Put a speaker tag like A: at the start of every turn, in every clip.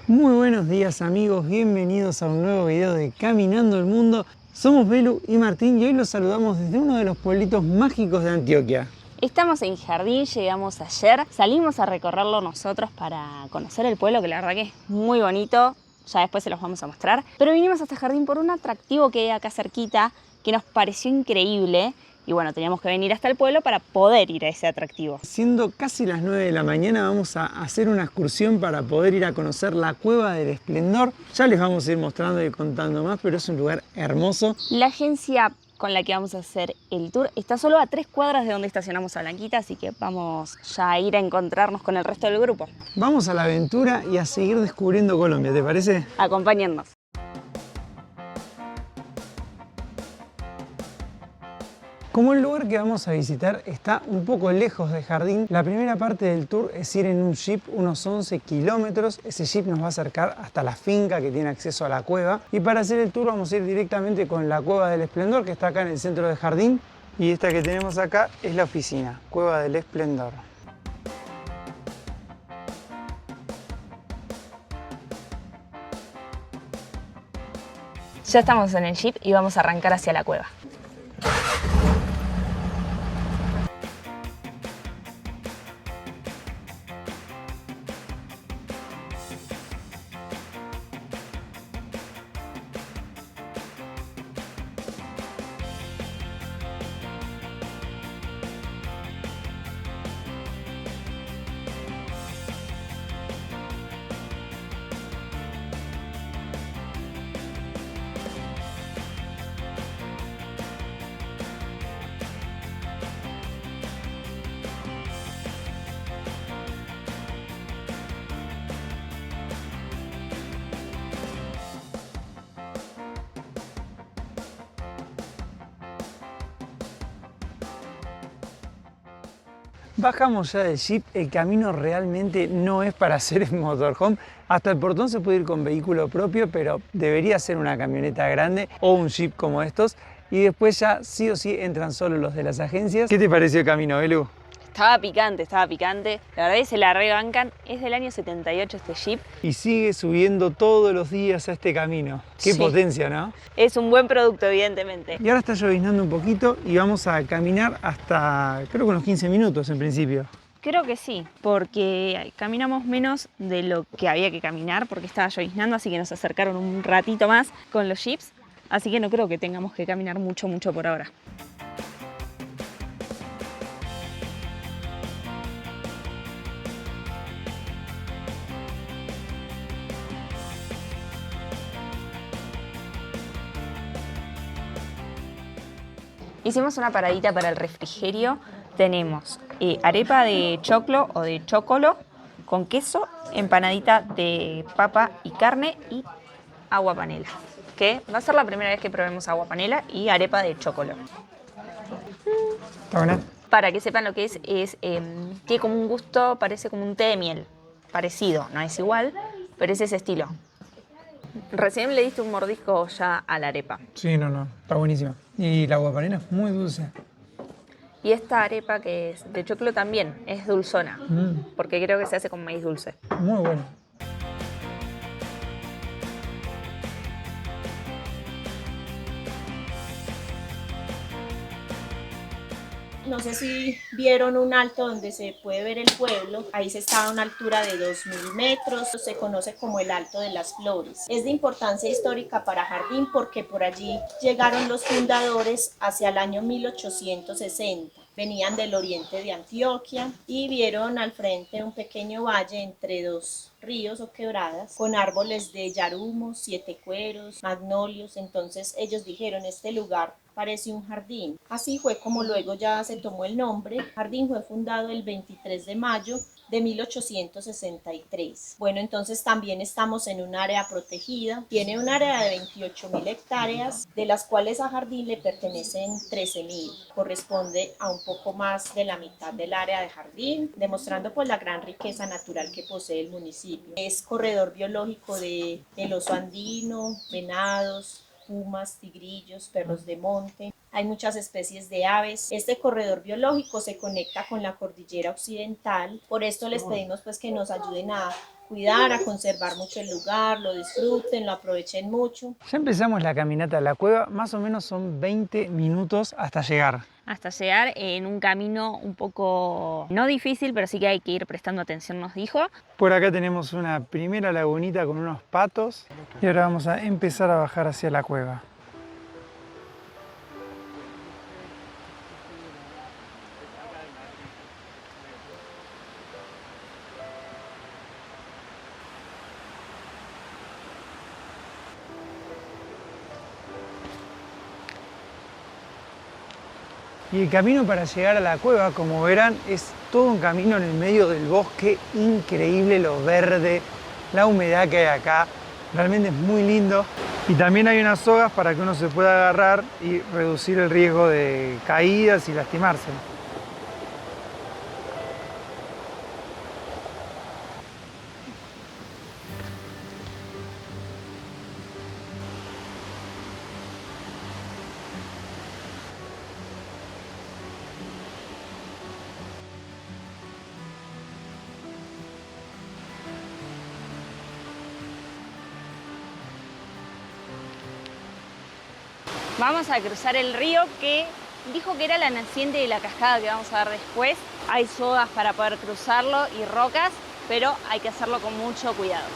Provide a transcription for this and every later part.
A: Muy buenos días amigos, bienvenidos a un nuevo video de Caminando el Mundo. Somos Belu y Martín y hoy los saludamos desde uno de los pueblitos mágicos de Antioquia.
B: Estamos en Jardín, llegamos ayer, salimos a recorrerlo nosotros para conocer el pueblo, que la verdad que es muy bonito, ya después se los vamos a mostrar. Pero vinimos hasta Jardín por un atractivo que hay acá cerquita, que nos pareció increíble. Y bueno, teníamos que venir hasta el pueblo para poder ir a ese atractivo.
A: Siendo casi las 9 de la mañana vamos a hacer una excursión para poder ir a conocer la Cueva del Esplendor. Ya les vamos a ir mostrando y contando más, pero es un lugar hermoso.
B: La agencia con la que vamos a hacer el tour está solo a 3 cuadras de donde estacionamos a Blanquita, así que vamos ya a ir a encontrarnos con el resto del grupo.
A: Vamos a la aventura y a seguir descubriendo Colombia, ¿te parece?
B: Acompáñennos.
A: Como el lugar que vamos a visitar está un poco lejos de Jardín, la primera parte del tour es ir en un jeep unos 11 kilómetros. Ese jeep nos va a acercar hasta la finca que tiene acceso a la cueva. Y para hacer el tour vamos a ir directamente con la Cueva del Esplendor, que está acá en el centro de Jardín. Y esta que tenemos acá es la oficina, Cueva del Esplendor.
B: Ya estamos en el jeep y vamos a arrancar hacia la cueva.
A: Bajamos ya del jeep, el camino realmente no es para hacer en motorhome. Hasta el portón se puede ir con vehículo propio, pero debería ser una camioneta grande o un jeep como estos. Y después ya sí o sí entran solo los de las agencias. ¿Qué te pareció el camino, Belu?
B: Estaba picante, estaba picante. La verdad es que se la rebancan. Es del año 78 este jeep.
A: Y sigue subiendo todos los días a este camino. Qué
B: Sí.
A: potencia, ¿no?
B: Es un buen producto, evidentemente.
A: Y ahora está lloviznando un poquito y vamos a caminar hasta, creo que unos 15 minutos en principio.
B: Creo que sí, porque caminamos menos de lo que había que caminar porque estaba lloviznando, así que nos acercaron un ratito más con los jeeps. Así que no creo que tengamos que caminar mucho por ahora. Hicimos una paradita para el refrigerio. Tenemos arepa de choclo o de chocolo con queso, empanadita de papa y carne y agua panela. Que va a ser la primera vez que probemos agua panela y arepa de chocolo.
A: ¿Está buena?
B: Para que sepan lo que tiene como un gusto, parece como un té de miel. Parecido, no es igual, pero es ese estilo. Recién le diste un mordisco ya a la arepa.
A: Sí, no, está buenísima. Y la guapanela es muy dulce.
B: Y esta arepa que es de choclo también es dulzona, porque creo que se hace con maíz dulce.
A: Muy bueno.
C: No sé si vieron un alto donde se puede ver el pueblo. Ahí se está a una altura de 2000 metros. Se conoce como el Alto de las Flores. Es de importancia histórica para Jardín porque por allí llegaron los fundadores hacia el año 1860. Venían del oriente de Antioquia y vieron al frente un pequeño valle entre dos ríos o quebradas con árboles de yarumo, siete cueros, magnolios. Entonces ellos dijeron, este lugar parece un jardín. Así fue como luego ya se tomó el nombre. Jardín fue fundado el 23 de mayo de 1863. Bueno, entonces también estamos en un área protegida. Tiene un área de 28.000 hectáreas, de las cuales a Jardín le pertenecen 13.000. Corresponde a un poco más de la mitad del área de Jardín, demostrando pues la gran riqueza natural que posee el municipio. Es corredor biológico del oso andino, venados, pumas, tigrillos, perros de monte. Hay muchas especies de aves. Este corredor biológico se conecta con la cordillera occidental. Por esto les pedimos pues que nos ayuden a cuidar, a conservar mucho el lugar, lo disfruten, lo aprovechen mucho.
A: Ya empezamos la caminata a la cueva, más o menos son 20 minutos hasta llegar.
B: Hasta llegar en un camino un poco, no difícil, pero sí que hay que ir prestando atención, nos dijo.
A: Por acá tenemos una primera lagunita con unos patos y ahora vamos a empezar a bajar hacia la cueva. Y el camino para llegar a la cueva, como verán, es todo un camino en el medio del bosque, increíble lo verde, la humedad que hay acá, realmente es muy lindo. Y también hay unas sogas para que uno se pueda agarrar y reducir el riesgo de caídas y lastimarse.
B: Vamos a cruzar el río que dijo que era la naciente de la cascada que vamos a ver después. Hay sogas para poder cruzarlo y rocas, pero hay que hacerlo con mucho cuidado.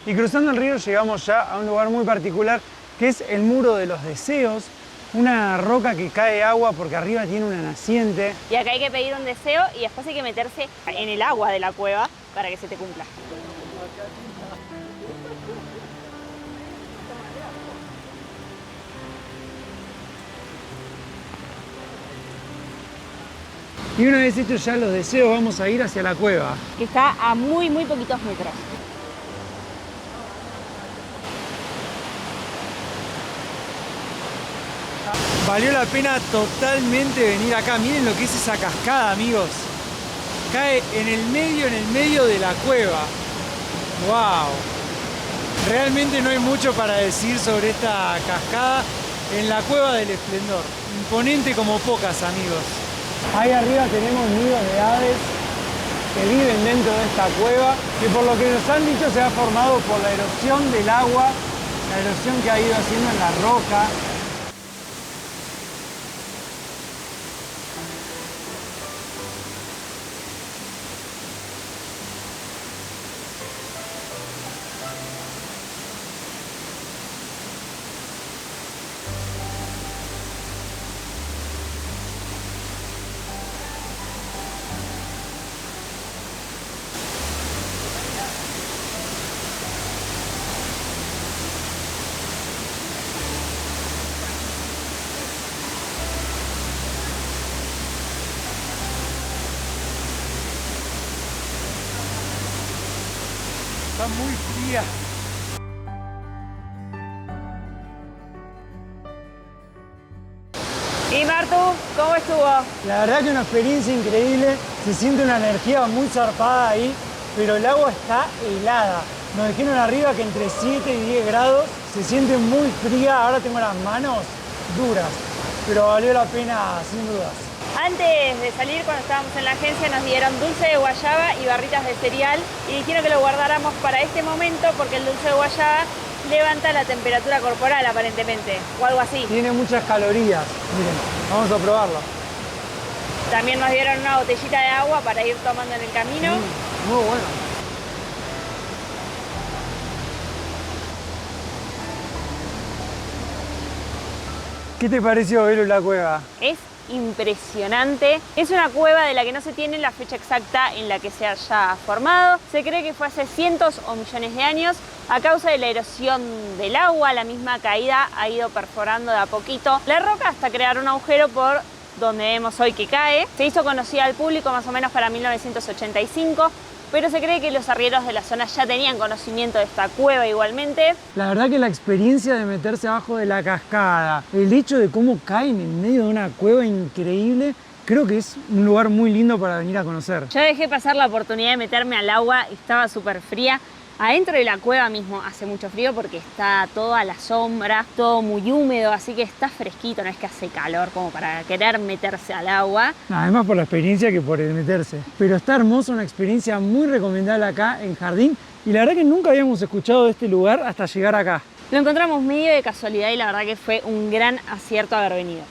A: Y cruzando el río llegamos ya a un lugar muy particular que es el Muro de los Deseos, una roca que cae agua porque arriba tiene una naciente.
B: Y acá hay que pedir un deseo y después hay que meterse en el agua de la cueva para que se te cumpla.
A: Y una vez hechos ya los deseos vamos a ir hacia la cueva.
B: Que está a muy poquitos metros.
A: Valió la pena totalmente venir acá. Miren lo que es esa cascada, amigos. Cae en el medio de la cueva. ¡Wow! Realmente no hay mucho para decir sobre esta cascada en la Cueva del Esplendor. Imponente como pocas, amigos. Ahí arriba tenemos nidos de aves que viven dentro de esta cueva, que por lo que nos han dicho se ha formado por la erosión del agua, la erosión que ha ido haciendo en la roca. Está muy fría.
B: Y Martu, ¿cómo estuvo?
A: La verdad que una experiencia increíble, se siente una energía muy zarpada ahí, pero el agua está helada. Nos dijeron arriba que entre 7 y 10 grados, se siente muy fría, ahora tengo las manos duras, pero valió la pena sin dudas.
B: Antes de salir, cuando estábamos en la agencia, nos dieron dulce de guayaba y barritas de cereal y dijeron que lo guardáramos para este momento porque el dulce de guayaba levanta la temperatura corporal aparentemente, o algo así.
A: Tiene muchas calorías, miren, vamos a probarlo.
B: También nos dieron una botellita de agua para ir tomando en el camino.
A: Muy bueno. ¿Qué te pareció, Belu, la cueva?
B: Es impresionante. Es una cueva de la que no se tiene la fecha exacta en la que se haya formado. Se cree que fue hace cientos o millones de años. A causa de la erosión del agua, la misma caída ha ido perforando de a poquito la roca hasta crear un agujero por donde vemos hoy que cae. Se hizo conocida al público más o menos para 1985. Pero se cree que los arrieros de la zona ya tenían conocimiento de esta cueva igualmente.
A: La verdad que la experiencia de meterse abajo de la cascada, el hecho de cómo caen en medio de una cueva increíble, creo que es un lugar muy lindo para venir a conocer.
B: Yo dejé pasar la oportunidad de meterme al agua, estaba súper fría, Adentro de la cueva mismo hace mucho frío porque está todo a la sombra, todo muy húmedo, así que está fresquito, no es que hace calor como para querer meterse al agua.
A: Además por la experiencia que por el meterse. Pero está hermoso, una experiencia muy recomendable acá en Jardín. Y la verdad que nunca habíamos escuchado de este lugar hasta llegar acá.
B: Lo encontramos medio de casualidad y la verdad que fue un gran acierto haber venido.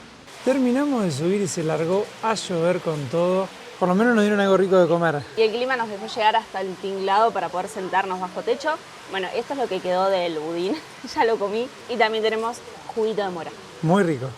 A: Terminamos de subir y se largó a llover con todo. Por lo menos nos dieron algo rico de comer.
B: Y el clima nos dejó llegar hasta el tinglado para poder sentarnos bajo techo. Bueno, esto es lo que quedó del budín, ya lo comí. Y también tenemos juguito de mora.
A: Muy rico.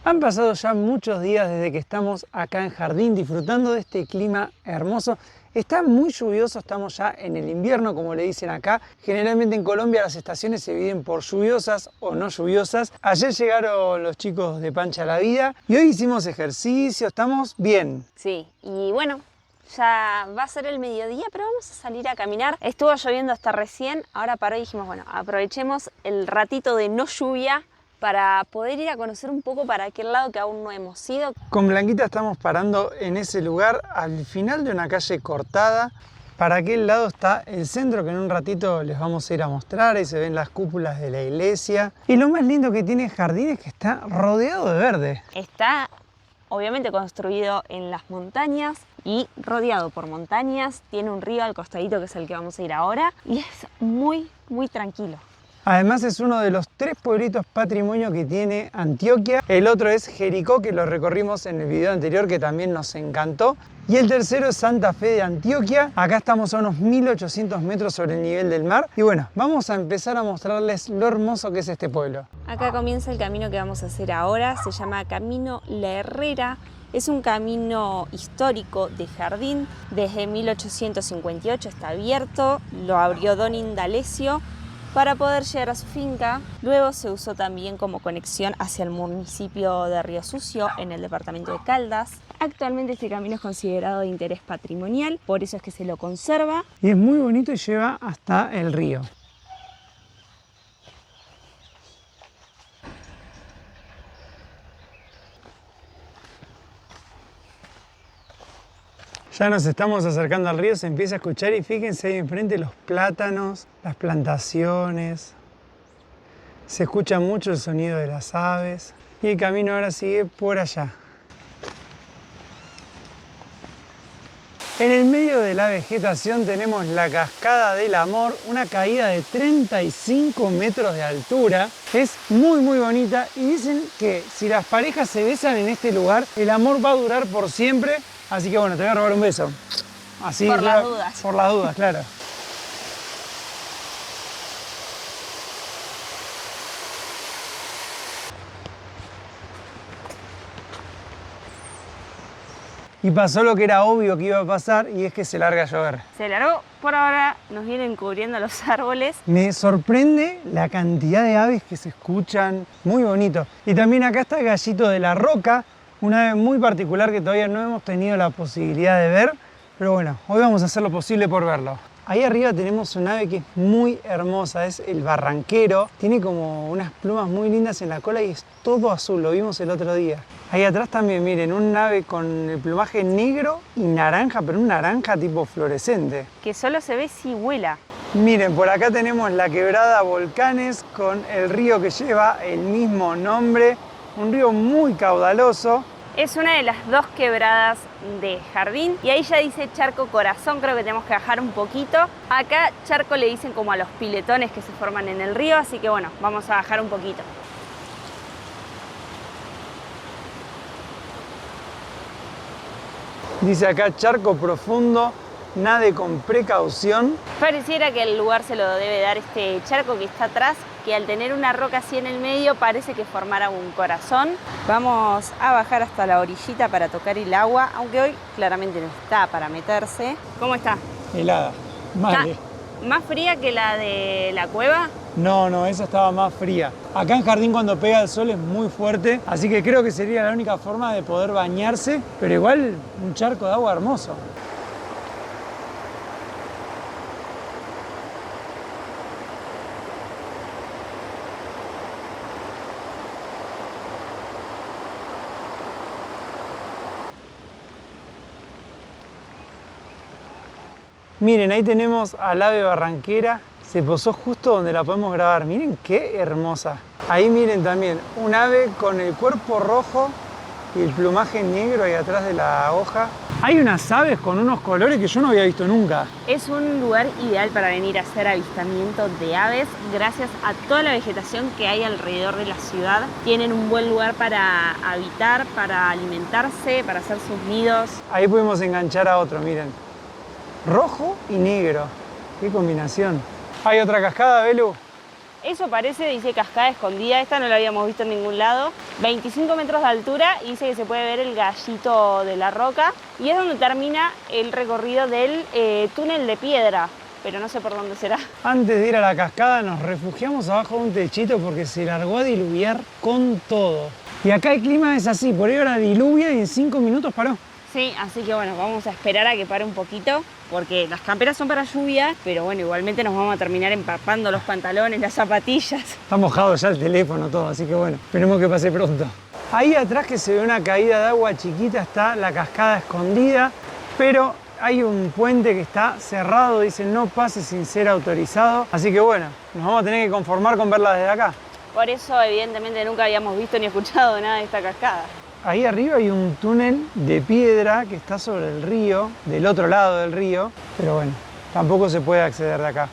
A: Han pasado ya muchos días desde que estamos acá en Jardín disfrutando de este clima hermoso. Está muy lluvioso, estamos ya en el invierno, como le dicen acá. Generalmente en Colombia las estaciones se dividen por lluviosas o no lluviosas. Ayer llegaron los chicos de Pancha a la Vida y hoy hicimos ejercicio, estamos bien.
B: Sí, y bueno, ya va a ser el mediodía, pero vamos a salir a caminar. Estuvo lloviendo hasta recién, ahora paró y dijimos, bueno, aprovechemos el ratito de no lluvia para poder ir a conocer un poco para aquel lado que aún no hemos ido.
A: Con Blanquita estamos parando en ese lugar al final de una calle cortada. Para aquel lado está el centro que en un ratito les vamos a ir a mostrar. Ahí se ven las cúpulas de la iglesia. Y lo más lindo que tiene Jardín es que está rodeado de verde.
B: Está obviamente construido en las montañas y rodeado por montañas. Tiene un río al costadito que es el que vamos a ir ahora y es muy, muy tranquilo.
A: Además es uno de los 3 pueblitos patrimonio que tiene Antioquia. El otro es Jericó, que lo recorrimos en el video anterior, que también nos encantó. Y el tercero es Santa Fe de Antioquia. Acá estamos a unos 1800 metros sobre el nivel del mar. Y bueno, vamos a empezar a mostrarles lo hermoso que es este pueblo.
B: Acá comienza el camino que vamos a hacer ahora. Se llama Camino La Herrera. Es un camino histórico de Jardín. Desde 1858 está abierto. Lo abrió Don Indalecio para poder llegar a su finca. Luego se usó también como conexión hacia el municipio de Río Sucio en el departamento de Caldas. Actualmente este camino es considerado de interés patrimonial, por eso es que se lo conserva.
A: Y es muy bonito y lleva hasta el río. Ya nos estamos acercando al río, se empieza a escuchar y fíjense ahí enfrente los plátanos, las plantaciones. Se escucha mucho el sonido de las aves y el camino ahora sigue por allá. En el medio de la vegetación tenemos la Cascada del Amor, una caída de 35 metros de altura. Es muy bonita y dicen que si las parejas se besan en este lugar, el amor va a durar por siempre. Así que bueno, te voy a robar un beso. Así,
B: por las dudas.
A: Por las dudas, claro. Y pasó lo que era obvio que iba a pasar y es que se larga a llover.
B: Se largó, por ahora nos vienen cubriendo los árboles.
A: Me sorprende la cantidad de aves que se escuchan, muy bonito. Y también acá está el gallito de la roca, una ave muy particular que todavía no hemos tenido la posibilidad de ver, pero bueno, hoy vamos a hacer lo posible por verlo. Ahí arriba tenemos un ave que es muy hermosa, es el barranquero. Tiene como unas plumas muy lindas en la cola y es todo azul, lo vimos el otro día. Ahí atrás también, miren, un ave con el plumaje negro y naranja, pero un naranja tipo fluorescente.
B: Que solo se ve si vuela.
A: Miren, por acá tenemos la quebrada Volcanes con el río que lleva el mismo nombre. Un río muy caudaloso.
B: Es una de las 2 quebradas de Jardín y ahí ya dice Charco Corazón, creo que tenemos que bajar un poquito. Acá charco le dicen como a los piletones que se forman en el río, así que bueno, vamos a bajar un poquito.
A: Dice acá charco profundo, nade con precaución.
B: Pareciera que el lugar se lo debe dar este charco que está atrás, que al tener una roca así en el medio parece que formara un corazón. Vamos a bajar hasta la orillita para tocar el agua, aunque hoy claramente no está para meterse. ¿Cómo está?
A: Helada, mal.
B: ¿Está más fría que la de la cueva?
A: No, esa estaba más fría. Acá en Jardín cuando pega el sol es muy fuerte, así que creo que sería la única forma de poder bañarse, pero igual un charco de agua hermoso. Miren, ahí tenemos al ave barranquera. Se posó justo donde la podemos grabar. Miren qué hermosa. Ahí miren también un ave con el cuerpo rojo y el plumaje negro ahí atrás de la hoja. Hay unas aves con unos colores que yo no había visto nunca.
B: Es un lugar ideal para venir a hacer avistamiento de aves gracias a toda la vegetación que hay alrededor de la ciudad. Tienen un buen lugar para habitar, para alimentarse, para hacer sus nidos.
A: Ahí pudimos enganchar a otro, miren. Rojo y negro. Qué combinación. ¿Hay otra cascada, Belu?
B: Eso parece, dice cascada escondida, esta no la habíamos visto en ningún lado. 25 metros de altura y dice que se puede ver el gallito de la roca. Y es donde termina el recorrido del túnel de piedra, pero no sé por dónde será.
A: Antes de ir a la cascada nos refugiamos abajo de un techito porque se largó a diluviar con todo. Y acá el clima es así, por ahí ahora diluvia y en 5 minutos paró.
B: Sí, así que bueno, vamos a esperar a que pare un poquito, porque las camperas son para lluvia, pero bueno, igualmente nos vamos a terminar empapando los pantalones, las zapatillas.
A: Está mojado ya el teléfono todo, así que bueno, esperemos que pase pronto. Ahí atrás que se ve una caída de agua chiquita está la cascada escondida, pero hay un puente que está cerrado, dicen no pase sin ser autorizado. Así que bueno, nos vamos a tener que conformar con verla desde acá.
B: Por eso evidentemente nunca habíamos visto ni escuchado nada de esta cascada.
A: Ahí arriba hay un túnel de piedra que está sobre el río, del otro lado del río, pero bueno, tampoco se puede acceder de acá.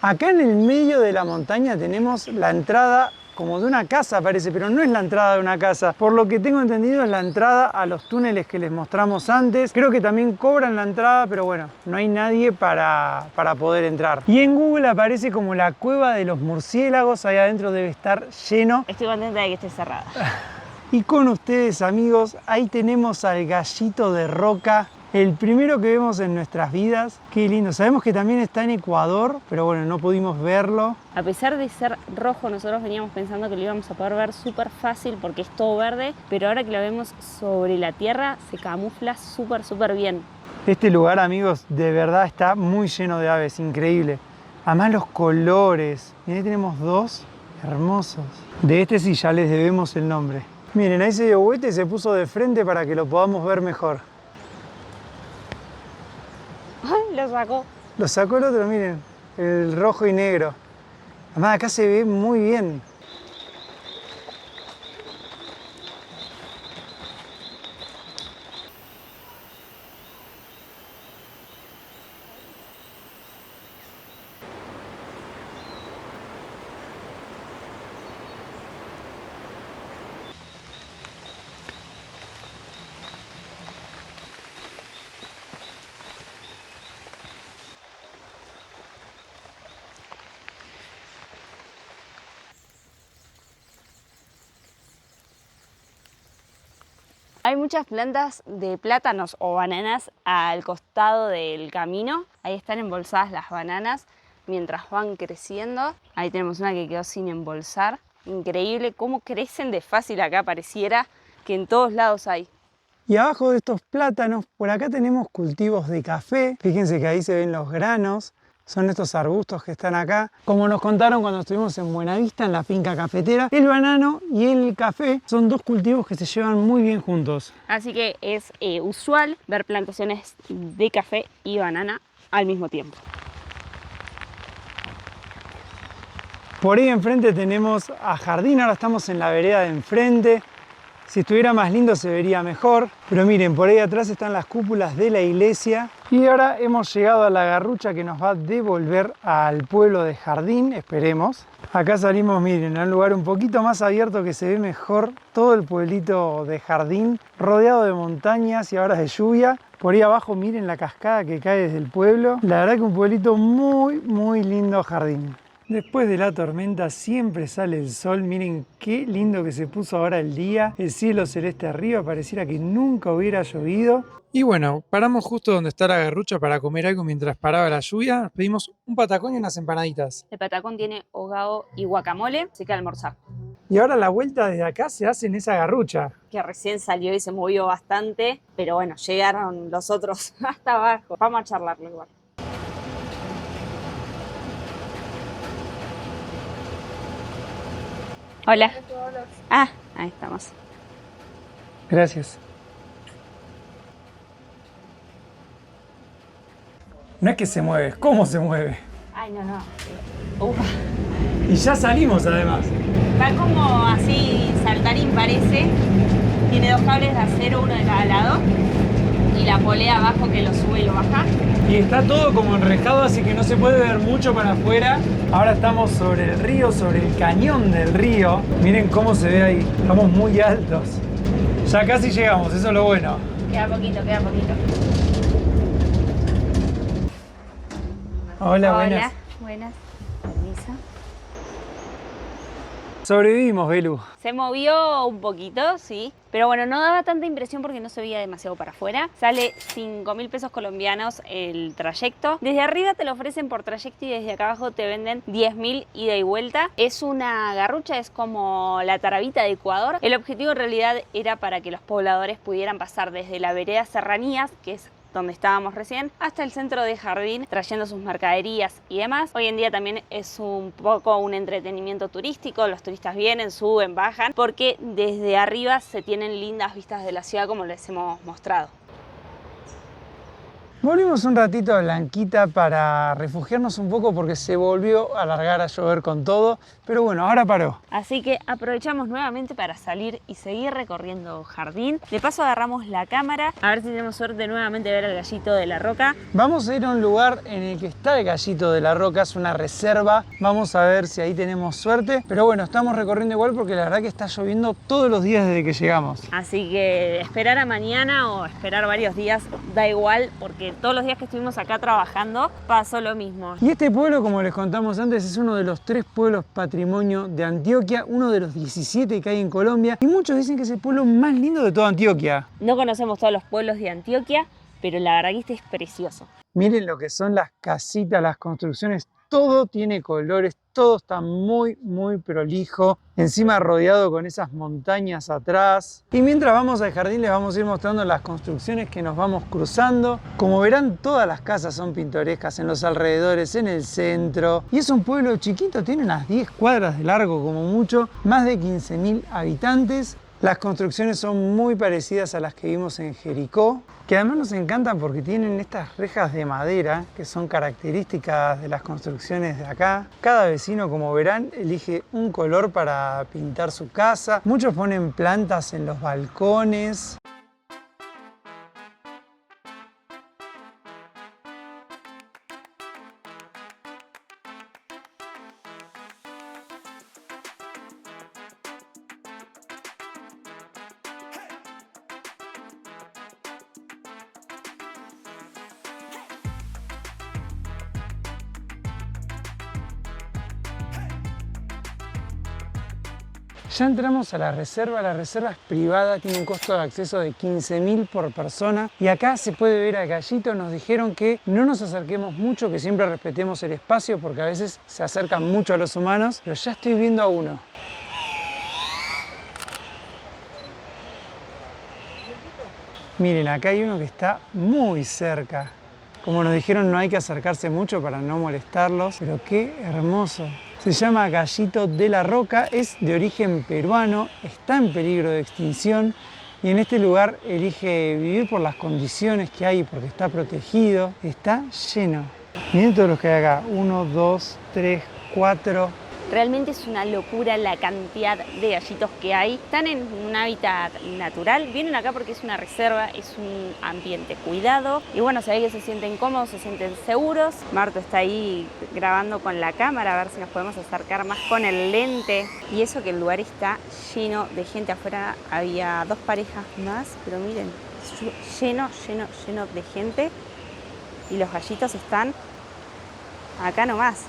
A: Acá en el medio de la montaña tenemos la entrada como de una casa parece, pero no es la entrada de una casa. Por lo que tengo entendido es la entrada a los túneles que les mostramos antes. Creo que también cobran la entrada, pero bueno, no hay nadie para poder entrar. Y en Google aparece como la cueva de los murciélagos, ahí adentro debe estar lleno.
B: Estoy contenta de que esté cerrada.
A: Y con ustedes, amigos, ahí tenemos al gallito de roca. El primero que vemos en nuestras vidas. Qué lindo. Sabemos que también está en Ecuador, pero bueno, no pudimos verlo.
B: A pesar de ser rojo, nosotros veníamos pensando que lo íbamos a poder ver súper fácil porque es todo verde, pero ahora que lo vemos sobre la tierra se camufla súper bien.
A: Este lugar, amigos, de verdad está muy lleno de aves, increíble. Además los colores. Y ahí tenemos dos hermosos. De este sí ya les debemos el nombre. Miren, ahí se dio vuelta y se puso de frente para que lo podamos ver mejor.
B: ¡Ay, lo sacó!
A: Lo sacó el otro, miren, el rojo y negro. Además acá se ve muy bien.
B: Hay muchas plantas de plátanos o bananas al costado del camino. Ahí están embolsadas las bananas mientras van creciendo. Ahí tenemos una que quedó sin embolsar. Increíble cómo crecen de fácil acá, pareciera que en todos lados hay.
A: Y abajo de estos plátanos, por acá tenemos cultivos de café. Fíjense que ahí se ven los granos. Son estos arbustos que están acá. Como nos contaron cuando estuvimos en Buenavista, en la finca cafetera, el banano y el café son dos cultivos que se llevan muy bien juntos.
B: Así que es usual ver plantaciones de café y banana al mismo tiempo.
A: Por ahí enfrente tenemos a jardín, ahora estamos en la vereda de enfrente. Si estuviera más lindo se vería mejor, pero miren, por ahí atrás están las cúpulas de la iglesia. Y ahora hemos llegado a la garrucha que nos va a devolver al pueblo de Jardín, esperemos. Acá salimos, miren, a un lugar un poquito más abierto que se ve mejor todo el pueblito de Jardín, rodeado de montañas y ahora de lluvia. Por ahí abajo miren la cascada que cae desde el pueblo. La verdad que un pueblito muy lindo, Jardín. Después de la tormenta siempre sale el sol. Miren qué lindo que se puso ahora el día. El cielo celeste arriba, pareciera que nunca hubiera llovido. Y bueno, paramos justo donde está la garrucha para comer algo mientras paraba la lluvia. Nos pedimos un patacón y unas empanaditas.
B: El patacón tiene hogao y guacamole, así que almorzar.
A: Y ahora la vuelta desde acá se hace en esa garrucha.
B: Que recién salió y se movió bastante, pero bueno, llegaron los otros hasta abajo. Vamos a charlarlo igual. Hola. Ah, ahí estamos.
A: Gracias. No es que se mueve, es cómo se mueve.
B: Ay, no. Ufa.
A: Y ya salimos además.
B: Está como así, saltarín parece. Tiene 2 cables de acero, uno de cada lado. Y la polea abajo que lo sube y lo baja.
A: Y está todo como enrejado, así que no se puede ver mucho para afuera. Ahora estamos sobre el río, sobre el cañón del río. Miren cómo se ve ahí. Estamos muy altos. Ya casi llegamos, eso es lo bueno.
B: Queda poquito.
A: Hola, buenas.
B: Buenas. Permiso.
A: Sobrevivimos, Belu.
B: Se movió un poquito, sí. Pero bueno, no daba tanta impresión porque no se veía demasiado para afuera. Sale 5.000 pesos colombianos el trayecto. Desde arriba te lo ofrecen por trayecto y desde acá abajo te venden 10.000 ida y vuelta. Es una garrucha, es como la Taravita de Ecuador. El objetivo en realidad era para que los pobladores pudieran pasar desde la vereda Serranías, que es donde estábamos recién, hasta el centro de Jardín, trayendo sus mercaderías y demás. Hoy en día también es un poco un entretenimiento turístico, los turistas vienen, suben, bajan, porque desde arriba se tienen lindas vistas de la ciudad como les hemos mostrado.
A: Volvimos un ratito a Blanquita para refugiarnos un poco porque se volvió a largar a llover con todo, pero bueno, ahora paró.
B: Así que aprovechamos nuevamente para salir y seguir recorriendo Jardín. De paso agarramos la cámara, a ver si tenemos suerte nuevamente de ver al Gallito de la Roca.
A: Vamos a ir a un lugar en el que está el Gallito de la Roca, es una reserva. Vamos a ver si ahí tenemos suerte, pero bueno, estamos recorriendo igual porque la verdad que está lloviendo todos los días desde que llegamos.
B: Así que esperar a mañana o esperar varios días da igual porque todos los días que estuvimos acá trabajando pasó lo mismo.
A: Y este pueblo, como les contamos antes, es uno de los 3 pueblos patrimonio de Antioquia, uno de los 17 que hay en Colombia, y muchos dicen que es el pueblo más lindo de toda Antioquia.
B: No conocemos todos los pueblos de Antioquia, pero la verdad que este es precioso.
A: Miren lo que son las casitas, las construcciones, todo tiene colores, todo está muy prolijo, encima rodeado con esas montañas atrás. Y mientras vamos al jardín les vamos a ir mostrando las construcciones que nos vamos cruzando. Como verán, todas las casas son pintorescas en los alrededores, en el centro. Y es un pueblo chiquito, tiene unas 10 cuadras de largo como mucho, más de 15.000 habitantes. Las construcciones son muy parecidas a las que vimos en Jericó, que además nos encantan porque tienen estas rejas de madera que son características de las construcciones de acá. Cada vecino, como verán, elige un color para pintar su casa. Muchos ponen plantas en los balcones. Ya entramos a la reserva es privada, tiene un costo de acceso de 15.000 por persona y acá se puede ver al Gallito. Nos dijeron que no nos acerquemos mucho, que siempre respetemos el espacio porque a veces se acercan mucho a los humanos, pero ya estoy viendo a uno. Miren, acá hay uno que está muy cerca. Como nos dijeron, no hay que acercarse mucho para no molestarlos, pero qué hermoso. Se llama Gallito de la Roca, es de origen peruano, está en peligro de extinción y en este lugar elige vivir por las condiciones que hay, porque está protegido. Está lleno. Miren todos los que hay acá, 1, 2, 3, 4.
B: Realmente es una locura la cantidad de gallitos que hay. Están en un hábitat natural, vienen acá porque es una reserva, es un ambiente cuidado. Y bueno, se ve que se sienten cómodos, se sienten seguros. Marto está ahí grabando con la cámara a ver si nos podemos acercar más con el lente. Y eso que el lugar está lleno de gente. Afuera había 2 parejas más, pero miren, lleno de gente. Y los gallitos están acá nomás.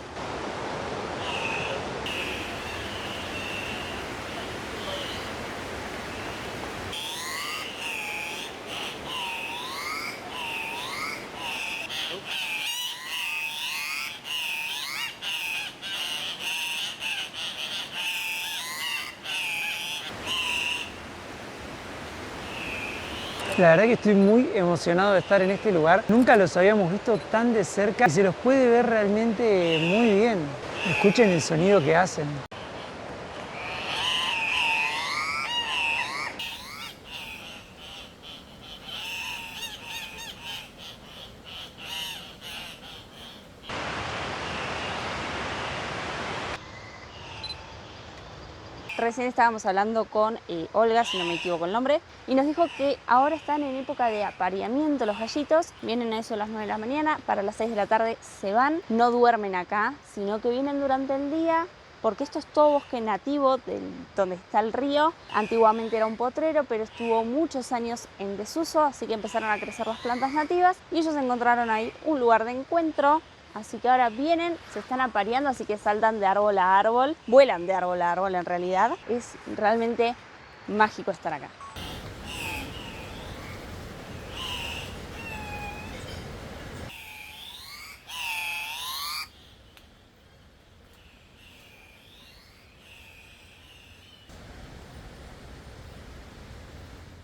A: La verdad que estoy muy emocionado de estar en este lugar. Nunca los habíamos visto tan de cerca y se los puede ver realmente muy bien. Escuchen el sonido que hacen.
B: Recién estábamos hablando con Olga, si no me equivoco el nombre, y nos dijo que ahora están en época de apareamiento los gallitos. Vienen a eso a las 9 de la mañana, para las 6 de la tarde se van. No duermen acá, sino que vienen durante el día, porque esto es todo bosque nativo donde está el río. Antiguamente era un potrero, pero estuvo muchos años en desuso, así que empezaron a crecer las plantas nativas y ellos encontraron ahí un lugar de encuentro. Así que ahora vienen, se están apareando, así que saltan de árbol a árbol, vuelan de árbol a árbol en realidad. Es realmente mágico estar acá.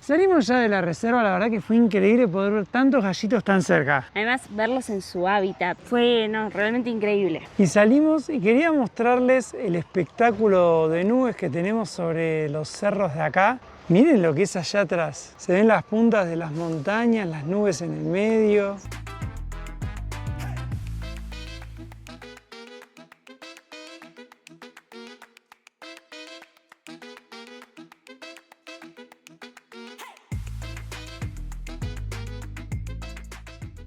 A: Salimos ya de la reserva, la verdad que fue increíble poder ver tantos gallitos tan cerca.
B: Además, verlos en su hábitat fue realmente increíble.
A: Y salimos y quería mostrarles el espectáculo de nubes que tenemos sobre los cerros de acá. Miren lo que es allá atrás. Se ven las puntas de las montañas, las nubes en el medio.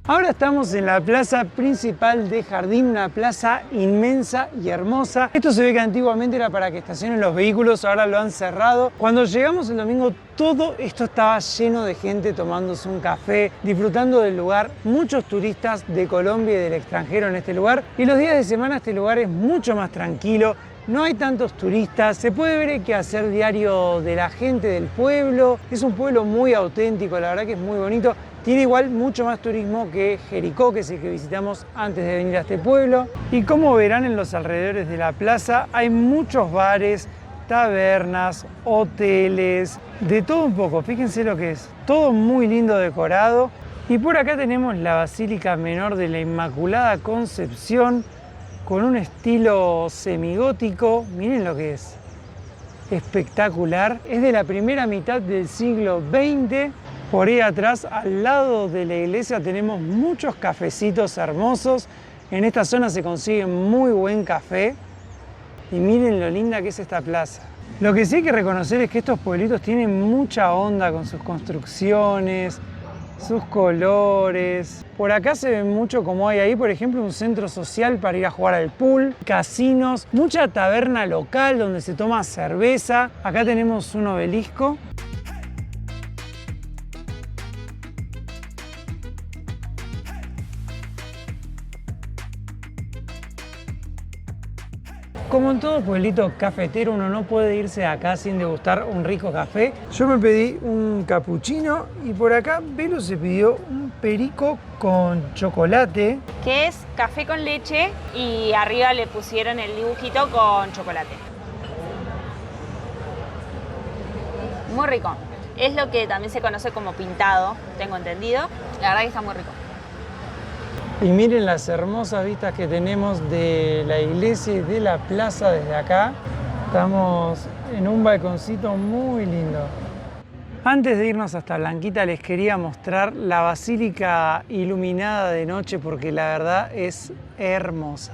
A: Ahora estamos en la plaza principal de Jardín, una plaza inmensa y hermosa. Esto se ve que antiguamente era para que estacionen los vehículos, ahora lo han cerrado. Cuando llegamos el domingo, todo esto estaba lleno de gente tomándose un café, disfrutando del lugar. Muchos turistas de Colombia y del extranjero en este lugar. Y los días de semana este lugar es mucho más tranquilo. No hay tantos turistas, se puede ver el quehacer diario de la gente del pueblo. Es un pueblo muy auténtico, la verdad que es muy bonito. Tiene igual mucho más turismo que Jericó, que es el que visitamos antes de venir a este pueblo. Y como verán en los alrededores de la plaza, hay muchos bares, tabernas, hoteles, de todo un poco. Fíjense lo que es, todo muy lindo decorado. Y por acá tenemos la Basílica Menor de la Inmaculada Concepción, con un estilo semigótico. Miren lo que es, espectacular. Es de la primera mitad del siglo XX. Por ahí atrás, al lado de la iglesia, tenemos muchos cafecitos hermosos. En esta zona se consigue muy buen café. Y miren lo linda que es esta plaza. Lo que sí hay que reconocer es que estos pueblitos tienen mucha onda con sus construcciones, sus colores. Por acá se ve mucho, como hay ahí, por ejemplo, un centro social para ir a jugar al pool, casinos, mucha taberna local donde se toma cerveza. Acá tenemos un obelisco. Como en todo pueblito cafetero, uno no puede irse de acá sin degustar un rico café. Yo me pedí un capuchino y por acá Velo se pidió un perico con chocolate.
B: Que es café con leche y arriba le pusieron el dibujito con chocolate. Muy rico. Es lo que también se conoce como pintado, tengo entendido. La verdad que está muy rico.
A: Y miren las hermosas vistas que tenemos de la iglesia y de la plaza desde acá. Estamos en un balconcito muy lindo. Antes de irnos hasta Blanquita les quería mostrar la basílica iluminada de noche porque la verdad es hermosa.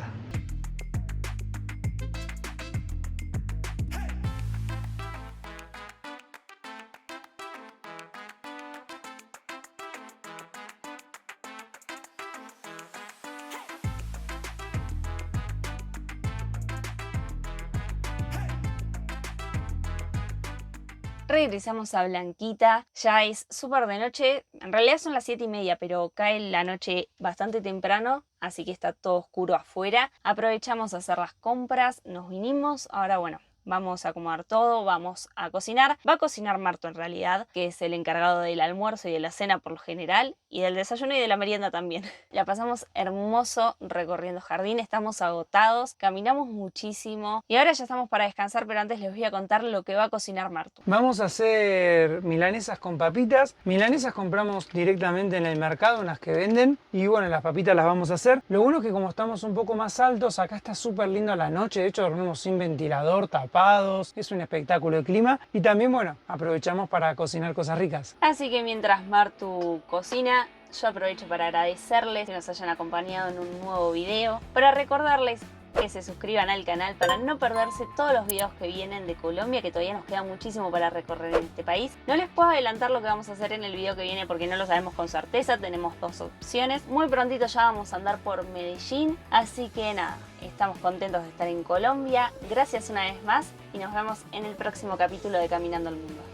B: Regresamos a Blanquita, ya es súper de noche, en realidad son las 7:30, pero cae la noche bastante temprano, así que está todo oscuro afuera. Aprovechamos a hacer las compras, nos vinimos, ahora bueno, vamos a acomodar todo, vamos a cocinar. Va a cocinar Marto en realidad, que es el encargado del almuerzo y de la cena por lo general, y del desayuno y de la merienda también. La pasamos hermoso recorriendo jardín, estamos agotados, caminamos muchísimo y ahora ya estamos para descansar, pero antes les voy a contar lo que va a cocinar Marto.
A: Vamos a hacer milanesas con papitas. Milanesas compramos directamente en el mercado, unas que venden, y bueno, las papitas las vamos a hacer. Lo bueno es que como estamos un poco más altos, acá está súper lindo la noche, de hecho dormimos sin ventilador, tapados, es un espectáculo de clima y también, bueno, aprovechamos para cocinar cosas ricas.
B: Así que mientras Martu cocina, yo aprovecho para agradecerles que nos hayan acompañado en un nuevo video, para recordarles que se suscriban al canal para no perderse todos los videos que vienen de Colombia, que todavía nos queda muchísimo para recorrer en este país. No les puedo adelantar lo que vamos a hacer en el video que viene porque no lo sabemos con certeza, tenemos dos opciones. Muy prontito ya vamos a andar por Medellín, así que nada, estamos contentos de estar en Colombia. Gracias una vez más y nos vemos en el próximo capítulo de Caminando el Mundo.